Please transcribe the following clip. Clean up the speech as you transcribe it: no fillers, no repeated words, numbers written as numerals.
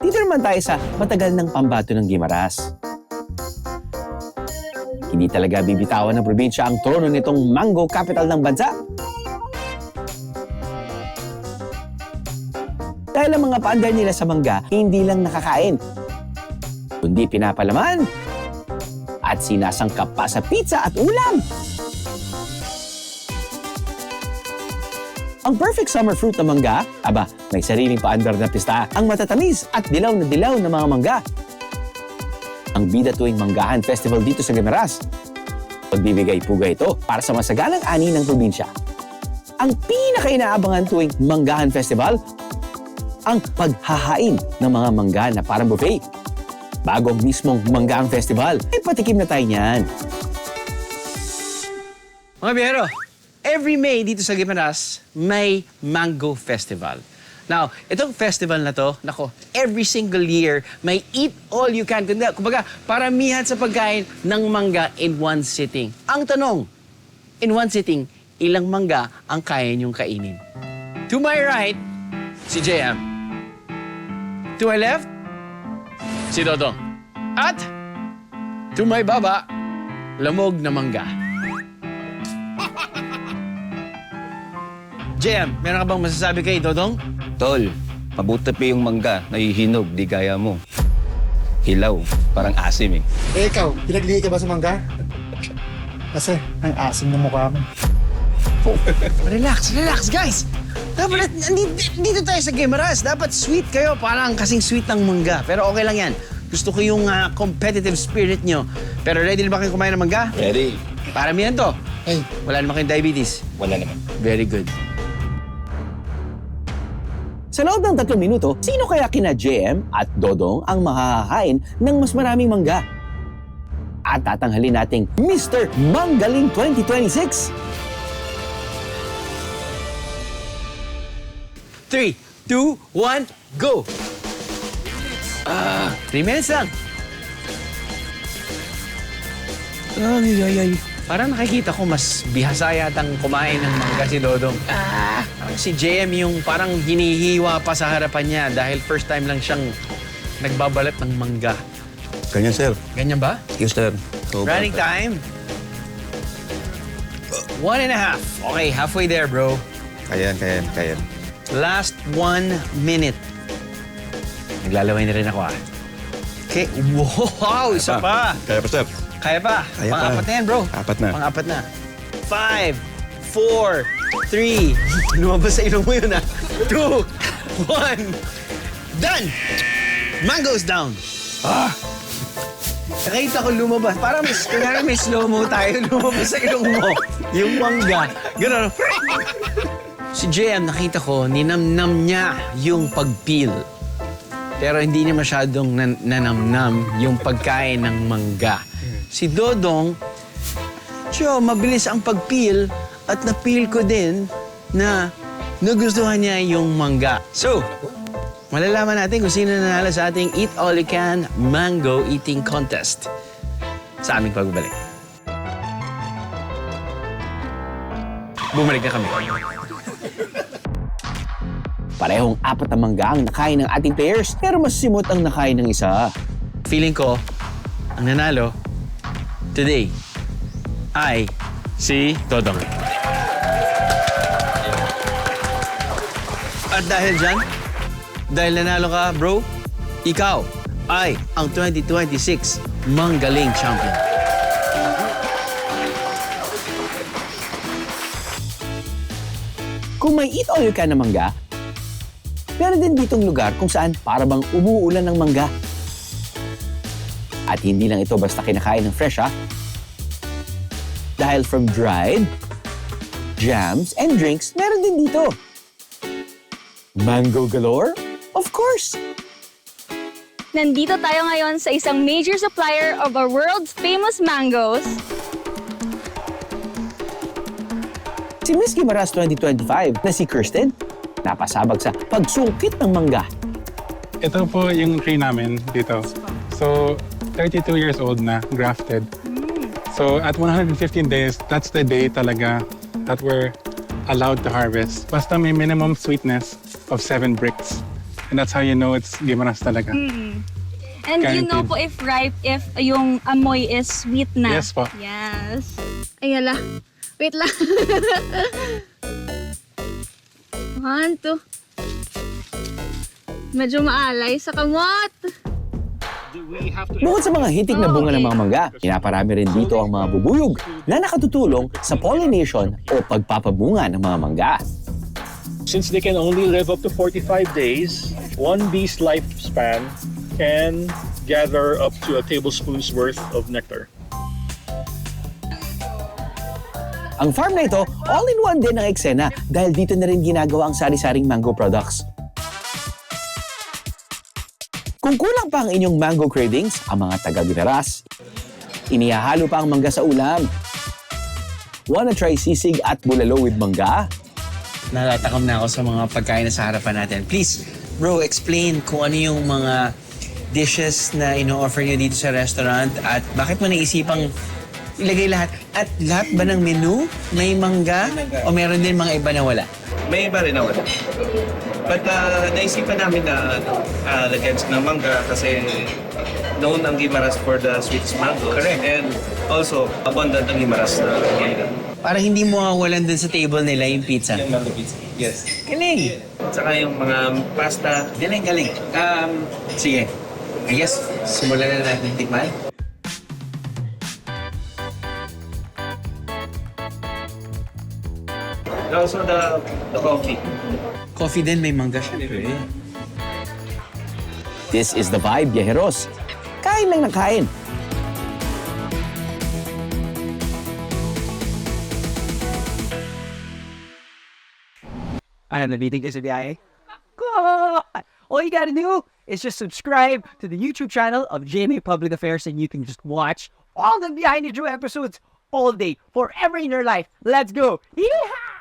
Dito naman tayo sa matagal ng pambato ng Guimaras. Hindi talaga bibitawan ng probinsya ang trono nitong mango capital ng bansa. Dahil ang mga paandar nila sa mangga, hindi lang nakakain, kundi pinapalaman at sinasangkap pa sa pizza at ulam. Ang perfect summer fruit na mangga, may sariling paandar na pista, ang matatamis at dilaw na mga mangga. Ang bida tuwing Manggahan Festival dito sa Guimaras. Pagbibigay puga ito para sa masagalang ani ng probinsya. Ang pinaka-inaabangan tuwing Manggahan Festival, ang paghahain ng mga mangga na parang buffet. Bago ang mismong Manggahan Festival, ay patikim na tayo niyan. Mga biyero, every May dito sa Guimaras, may Mango Festival. Now, itong festival na to, every single year, may eat all you can. Kumbaga, paramihan sa pagkain ng mangga in one sitting. Ang tanong, in one sitting, ilang mangga ang kaya niyong kainin? To my right, si JM. To my left, si Dodong. At, to my baba, lamog na mangga. JM, meron ka bang masasabi kay Dodong? Tol, mabuti pa yung mangga, nahihinog, di gaya mo. Hilaw, parang asim eh. Eh ikaw, pinaglihi ka ba sa mangga? Kasi ang asim ng mukha mo. Relax, guys! Dapat, dito tayo sa Guimaras. Dapat sweet kayo, parang kasing sweet ng mangga. Pero okay lang yan. Gusto ko yung competitive spirit nyo. Pero ready na ba kayo kumain ng mangga? Ready? Paramihan to. Hey, Wala naman kayong diabetes. Wala naman. Very good. Sa loob ng 3 minuto, sino kaya kina JM at Dodong ang makakahain ng mas maraming mangga? At tatanghalin nating Mr. Manggaling 2026! 3, 2, 1, go! 3 minutes lang. Ay. Parang nakikita ko mas bihasa yatang kumain ng mangga si Dodong. Si JM yung parang hinihiwa pa sa harapan niya dahil first time lang siyang nagbabalat ng mangga. Ganyan, sir. Ganyan ba? Yes, sir. Running time. 1.5. Okay, halfway there, bro. Kayan. Last 1 minute. Naglalaway na rin ako, Okay, wow, isa pa. Kaya pa, sir. Kaya pa. Kaya pa. Pang-apat na yan, bro. Apat na. Pang-apat na. 5, 4, 3. Lumabas sa ilong mo yun, 2, 1. Done! Mango's down. Nakita ko lumabas. Parang may slow-mo tayo. Lumabas sa ilong mo. Yung mangga. Ganun. Si JM, nakita ko, ninamnam niya yung pag-peel. Pero hindi niya masyadong nanamnam yung pagkain ng mangga. Si Dodong, mabilis ang pag-peel at na-peel ko din na nagustuhan niya yung mangga. So, malalaman natin kung sino nanalo sa ating Eat All You Can Mango Eating Contest sa aming pagbabalik. Bumalik na kami. Parehong 4 na mangga ang nakain ng ating players, pero mas simot ang nakain ng isa. Feeling ko, ang nanalo today ay si Dodong. At dahil dyan, dahil nanalo ka, bro, ikaw ay ang 2026 Manggaling Champion. Kung may eat all you can na mangga, meron din ditong lugar kung saan para bang umuulan ng mangga. At hindi lang ito basta kinakain ng fresh, Dahil from dried, jams, and drinks, meron din dito. Mango galore? Of course! Nandito tayo ngayon sa isang major supplier of our world's famous mangoes. Si Miss Guimaras 2025 na si Kirsten, napasabag sa pagsungkit ng mangga. Ito po yung tree namin dito. So, 32 years old na, grafted. So, at 115 days, that's the day talaga that we're allowed to harvest. Basta may minimum sweetness of 7 bricks. And that's how you know it's Gimaras talaga. And you know Guaranteed. po if ripe, if yung amoy is sweet na. Yes po. Yes. Ay, hala. Wait lang. 1, 2. Medyo maalay sa kamot. Bukod sa mga hitik na bunga ng mga mangga, pinaparami rin dito ang mga bubuyog na nakatutulong sa pollination o pagpapabunga ng mga mangga. Since they can only live up to 45 days, one bee's lifespan can gather up to a tablespoon's worth of nectar. Ang farm na ito, all-in-one din ang eksena dahil dito na rin ginagawa ang sari-saring mango products. Kung kulang pa ang inyong mango cravings, ang mga taga-Gimeras, inihahalo pa ang mangga sa ulam. Wanna try sisig at bulalo with mangga? Natatakam na ako sa mga pagkain na sa harapan natin. Please, bro, explain kung ano yung mga dishes na ino-offer nyo dito sa restaurant at bakit mo naisipang ilagay lahat? At lahat ba ng menu may mangga o meron din mga iba na wala? May iba rin na wala. But naisipan namin na lagyan ng mangga kasi known ang Gimaras for the sweetest mango. Correct. And also, abundant ang Gimaras na mangga. Para hindi mo mawawalan dun sa table nila yung pizza. Yung mango pizza. Yes. Galing! At saka yung mga pasta. Galing. Sige. I guess, simulan na natin tikman. And also the coffee. Coffee din, may mangga siya. This is the vibe, Viajeros. Kain lang ng kain. I am the meeting is a BIA. God! All you gotta do is just subscribe to the YouTube channel of GMA Public Affairs and you can just watch all the Behind the Drew episodes all day, forever in your life. Let's go! Yeehaw!